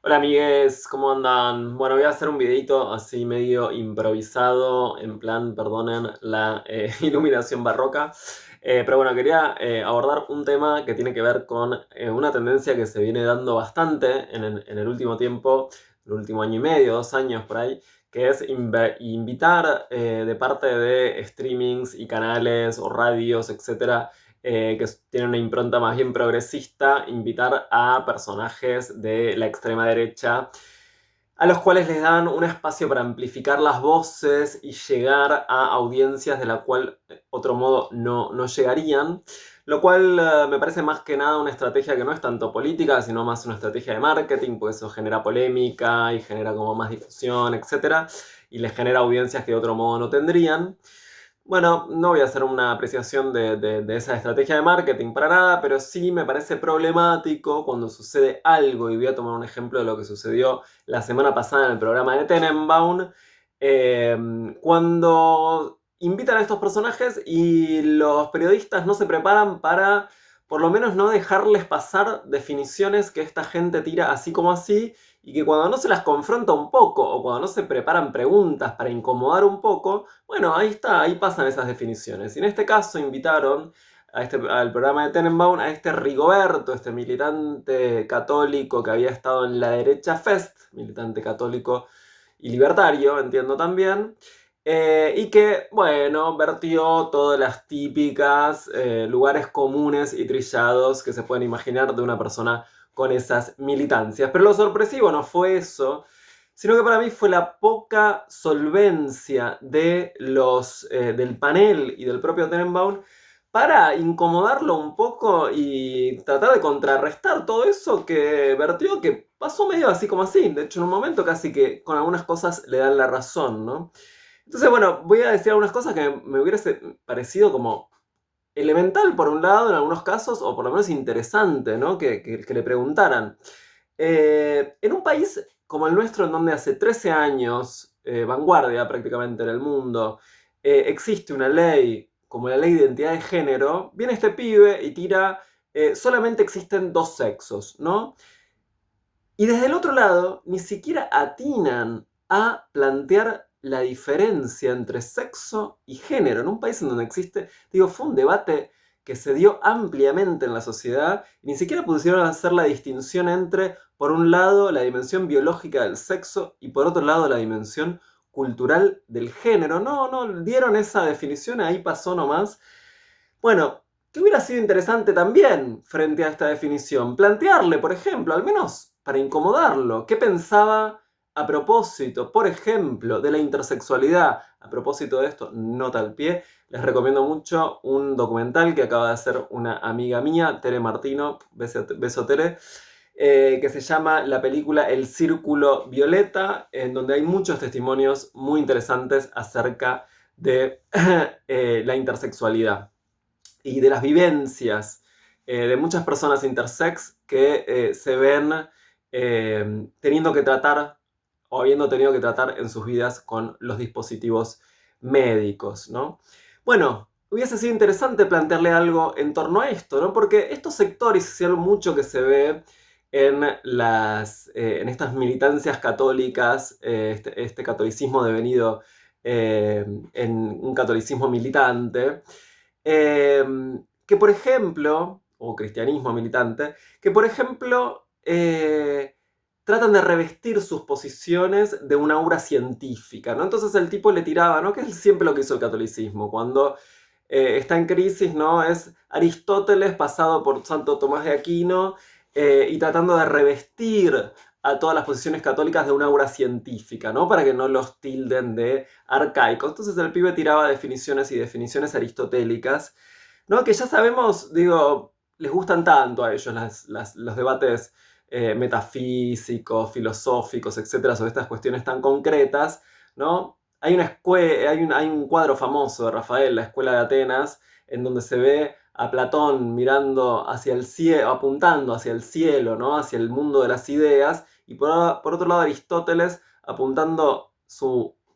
Hola amigues, ¿cómo andan? Bueno, voy a hacer un videito así medio improvisado, en plan, perdonen la iluminación barroca. Pero bueno, quería abordar un tema que tiene que ver con una tendencia que se viene dando bastante en el último tiempo, el último año y medio, 2 años por ahí, que es invitar de parte de streamings y canales o radios, etcétera, que tiene una impronta más bien progresista, invitar a personajes de la extrema derecha, a los cuales les dan un espacio para amplificar las voces y llegar a audiencias de la cual otro modo no llegarían. Lo cual me parece más que nada una estrategia que no es tanto política, sino más una estrategia de marketing, porque eso genera polémica y genera como más difusión, etcétera, y les genera audiencias que de otro modo no tendrían. Bueno, no voy a hacer una apreciación de esa estrategia de marketing para nada, pero sí me parece problemático cuando sucede algo, y voy a tomar un ejemplo de lo que sucedió la semana pasada en el programa de Tenenbaum, cuando invitan a estos personajes y los periodistas no se preparan para, por lo menos, no dejarles pasar definiciones que esta gente tira así como así, y que cuando no se las confronta un poco o cuando no se preparan preguntas para incomodar un poco, bueno, ahí está, ahí pasan esas definiciones. Y en este caso invitaron al programa de Tenenbaum a este Rigoberto, este militante católico que había estado en la derecha Fest, militante católico y libertario, entiendo también, y que, bueno, vertió todas las típicas lugares comunes y trillados que se pueden imaginar de una persona con esas militancias. Pero lo sorpresivo no fue eso, sino que para mí fue la poca solvencia del panel y del propio Tenenbaum para incomodarlo un poco y tratar de contrarrestar todo eso que vertió, que pasó medio así como así. De hecho, en un momento casi que con algunas cosas le dan la razón, ¿no? Entonces, bueno, voy a decir algunas cosas que me hubiese parecido como elemental por un lado en algunos casos, o por lo menos interesante, ¿no? Que le preguntaran. En un país como el nuestro, en donde hace 13 años, vanguardia prácticamente en el mundo, existe una ley como la ley de identidad de género, viene este pibe y tira, solamente existen dos sexos, ¿no? Y desde el otro lado, ni siquiera atinan a plantear la diferencia entre sexo y género. En un país en donde existe, digo, fue un debate que se dio ampliamente en la sociedad, y ni siquiera pusieron a hacer la distinción entre, por un lado, la dimensión biológica del sexo y por otro lado, la dimensión cultural del género. No dieron esa definición, ahí pasó nomás. Bueno, ¿qué hubiera sido interesante también frente a esta definición? Plantearle, por ejemplo, al menos para incomodarlo, qué pensaba a propósito, por ejemplo, de la intersexualidad. A propósito de esto, nota al pie, les recomiendo mucho un documental que acaba de hacer una amiga mía, Tere Martino, beso Tere, que se llama la película El Círculo Violeta, en donde hay muchos testimonios muy interesantes acerca de la intersexualidad y de las vivencias de muchas personas intersex que se ven teniendo que tratar o habiendo tenido que tratar en sus vidas con los dispositivos médicos, ¿no? Bueno, hubiese sido interesante plantearle algo en torno a esto, ¿no? Porque estos sectores, es algo mucho que se ve en estas militancias católicas, este catolicismo devenido en un catolicismo militante, eh, que por ejemplo, o cristianismo militante, que por ejemplo tratan de revestir sus posiciones de una aura científica, ¿no? Entonces el tipo le tiraba, ¿no? Que es siempre lo que hizo el catolicismo, cuando está en crisis, ¿no? Es Aristóteles pasado por Santo Tomás de Aquino, y tratando de revestir a todas las posiciones católicas de una aura científica, ¿no? Para que no los tilden de arcaicos. Entonces el pibe tiraba definiciones y definiciones aristotélicas, ¿no? Que ya sabemos, digo, les gustan tanto a ellos los debates metafísicos, filosóficos, etcétera, sobre estas cuestiones tan concretas, ¿no? Hay un cuadro famoso de Rafael, la Escuela de Atenas, en donde se ve a Platón mirando hacia el cielo, apuntando hacia el cielo, ¿no? Hacia el mundo de las ideas, y por otro lado Aristóteles apuntando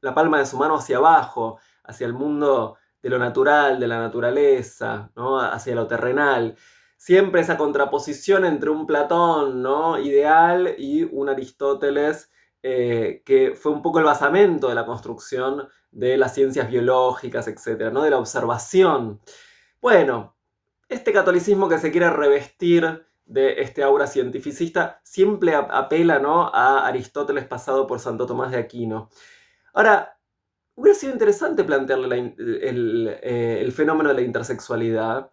la palma de su mano hacia abajo, hacia el mundo de lo natural, de la naturaleza, ¿no? Hacia lo terrenal. siempre esa contraposición entre un Platón, ¿no?, ideal y un Aristóteles que fue un poco el basamento de la construcción de las ciencias biológicas, etcétera, ¿no?, de la observación. Bueno, este catolicismo que se quiere revestir de este aura cientificista siempre apela, ¿no?, a Aristóteles pasado por Santo Tomás de Aquino. Ahora, hubiera sido interesante plantearle el fenómeno de la intersexualidad.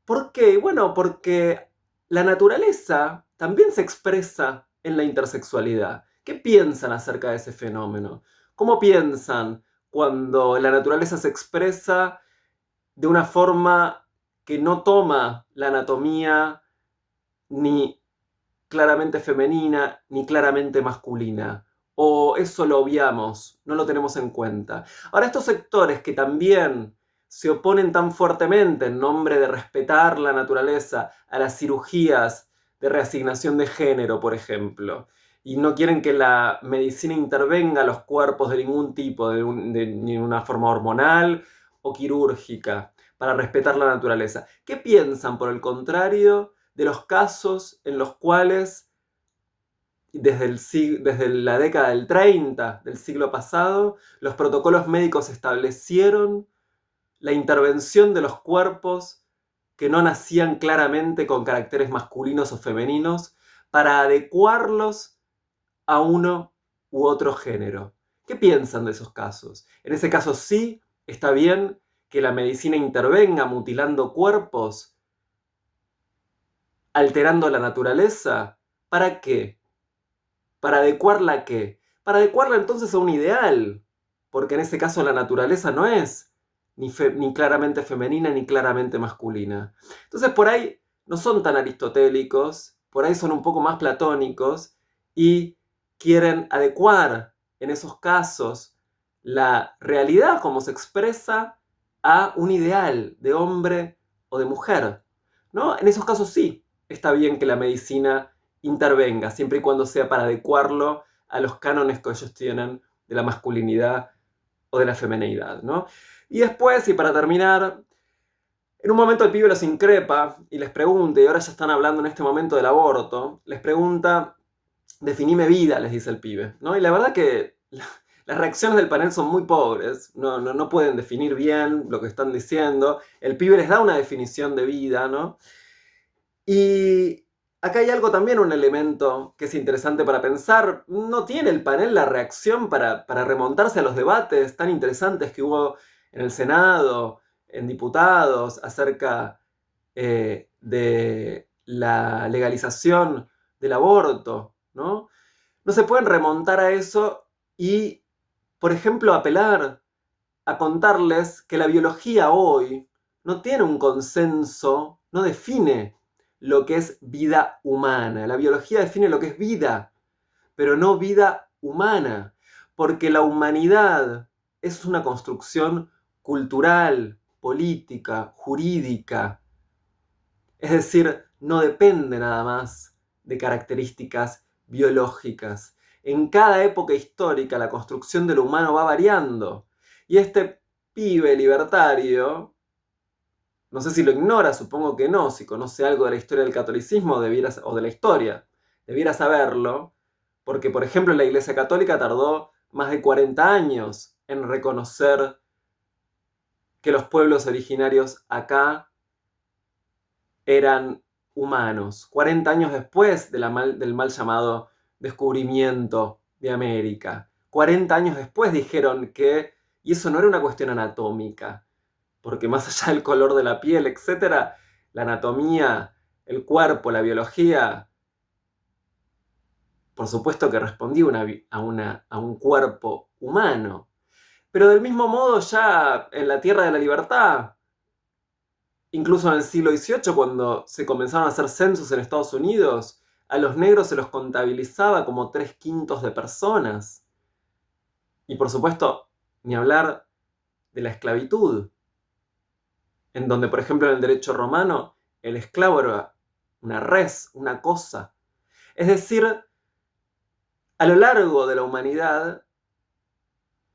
¿Por qué? Bueno, porque la naturaleza también se expresa en la intersexualidad. ¿Qué piensan acerca de ese fenómeno? ¿Cómo piensan cuando la naturaleza se expresa de una forma que no toma la anatomía ni claramente femenina ni claramente masculina? ¿O eso lo obviamos, no lo tenemos en cuenta? Ahora, estos sectores que también se oponen tan fuertemente en nombre de respetar la naturaleza a las cirugías de reasignación de género, por ejemplo, y no quieren que la medicina intervenga a los cuerpos de ningún tipo, de una forma hormonal o quirúrgica, para respetar la naturaleza. ¿Qué piensan, por el contrario, de los casos en los cuales desde la década del 30 del siglo pasado, los protocolos médicos establecieron la intervención de los cuerpos que no nacían claramente con caracteres masculinos o femeninos para adecuarlos a uno u otro género? ¿Qué piensan de esos casos? En ese caso sí, está bien que la medicina intervenga mutilando cuerpos, alterando la naturaleza. ¿Para qué? ¿Para adecuarla a qué? Para adecuarla entonces a un ideal, porque en ese caso la naturaleza no es ni claramente femenina ni claramente masculina. Entonces por ahí no son tan aristotélicos, por ahí son un poco más platónicos y quieren adecuar en esos casos la realidad como se expresa a un ideal de hombre o de mujer, ¿no? En esos casos sí, está bien que la medicina intervenga, siempre y cuando sea para adecuarlo a los cánones que ellos tienen de la masculinidad o de la femenidad, ¿no? Y después, y para terminar, en un momento el pibe los increpa y les pregunta, y ahora ya están hablando en este momento del aborto, les pregunta, definime vida, les dice el pibe, ¿no? Y la verdad que las reacciones del panel son muy pobres, no pueden definir bien lo que están diciendo, el pibe les da una definición de vida, ¿no? Y acá hay algo también, un elemento que es interesante para pensar. ¿No tiene el panel la reacción para remontarse a los debates tan interesantes que hubo en el Senado, en diputados, acerca de la legalización del aborto, ¿no? No se pueden remontar a eso y, por ejemplo, apelar a contarles que la biología hoy no tiene un consenso, no define lo que es vida humana. La biología define lo que es vida, pero no vida humana, porque la humanidad es una construcción cultural, política, jurídica. Es decir, no depende nada más de características biológicas. En cada época histórica la construcción de lo humano va variando. Y este pibe libertario, no sé si lo ignora, supongo que no, si conoce algo de la historia del catolicismo o de la historia, debiera saberlo, porque por ejemplo la Iglesia Católica tardó más de 40 años en reconocer que los pueblos originarios acá eran humanos. 40 años después del mal llamado descubrimiento de América. 40 años después dijeron que, y eso no era una cuestión anatómica, porque más allá del color de la piel, etcétera, la anatomía, el cuerpo, la biología, por supuesto que respondía a un cuerpo humano. Pero del mismo modo ya en la Tierra de la Libertad, incluso en el siglo XVIII, cuando se comenzaron a hacer censos en Estados Unidos, a los negros se los contabilizaba como 3/5 de personas. Y por supuesto, ni hablar de la esclavitud, en donde, por ejemplo, en el derecho romano, el esclavo era una res, una cosa. Es decir, a lo largo de la humanidad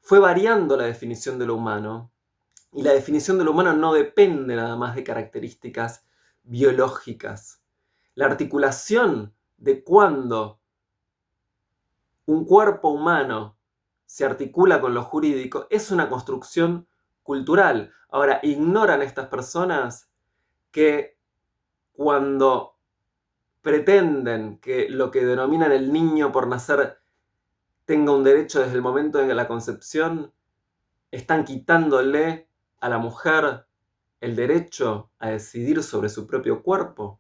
fue variando la definición de lo humano Y la definición del humano no depende nada más de características biológicas. La articulación de cuándo un cuerpo humano se articula con lo jurídico es una construcción cultural. Ahora, ignoran estas personas que cuando pretenden que lo que denominan el niño por nacer tenga un derecho desde el momento de la concepción, están quitándole a la mujer el derecho a decidir sobre su propio cuerpo.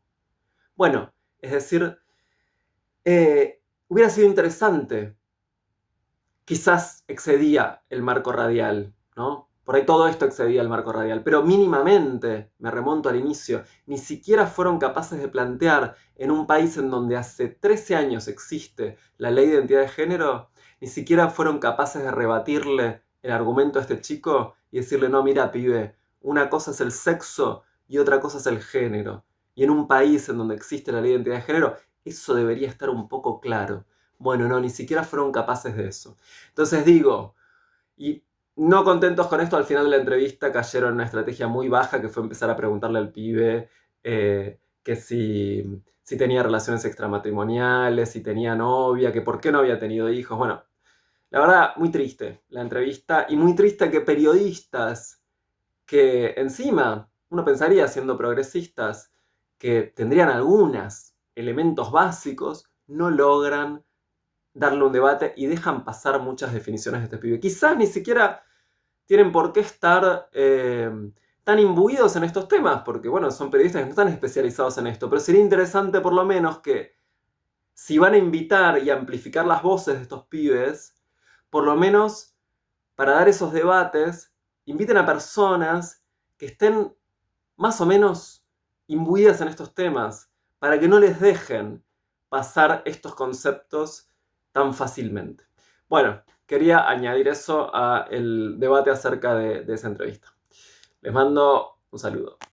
Bueno, es decir, hubiera sido interesante, quizás excedía el marco radial, ¿no? Por ahí todo esto excedía el marco radial, pero mínimamente, me remonto al inicio, ni siquiera fueron capaces de plantear en un país en donde hace 13 años existe la ley de identidad de género, ni siquiera fueron capaces de rebatirle el argumento a este chico y decirle, no, mira, pibe, una cosa es el sexo y otra cosa es el género. Y en un país en donde existe la ley de identidad de género, eso debería estar un poco claro. Bueno, no, ni siquiera fueron capaces de eso. Entonces digo, y no contentos con esto, al final de la entrevista cayeron en una estrategia muy baja que fue empezar a preguntarle al pibe que si tenía relaciones extramatrimoniales, si tenía novia, que por qué no había tenido hijos. Bueno, la verdad, muy triste la entrevista y muy triste que periodistas que encima uno pensaría siendo progresistas que tendrían algunos elementos básicos, no logran darle un debate y dejan pasar muchas definiciones de este pibe. Quizás ni siquiera tienen por qué estar tan imbuidos en estos temas, porque bueno, son periodistas que no están especializados en esto, pero sería interesante por lo menos que si van a invitar y amplificar las voces de estos pibes, por lo menos para dar esos debates, inviten a personas que estén más o menos imbuidas en estos temas, para que no les dejen pasar estos conceptos tan fácilmente. Bueno, quería añadir eso al debate acerca de esa entrevista. Les mando un saludo.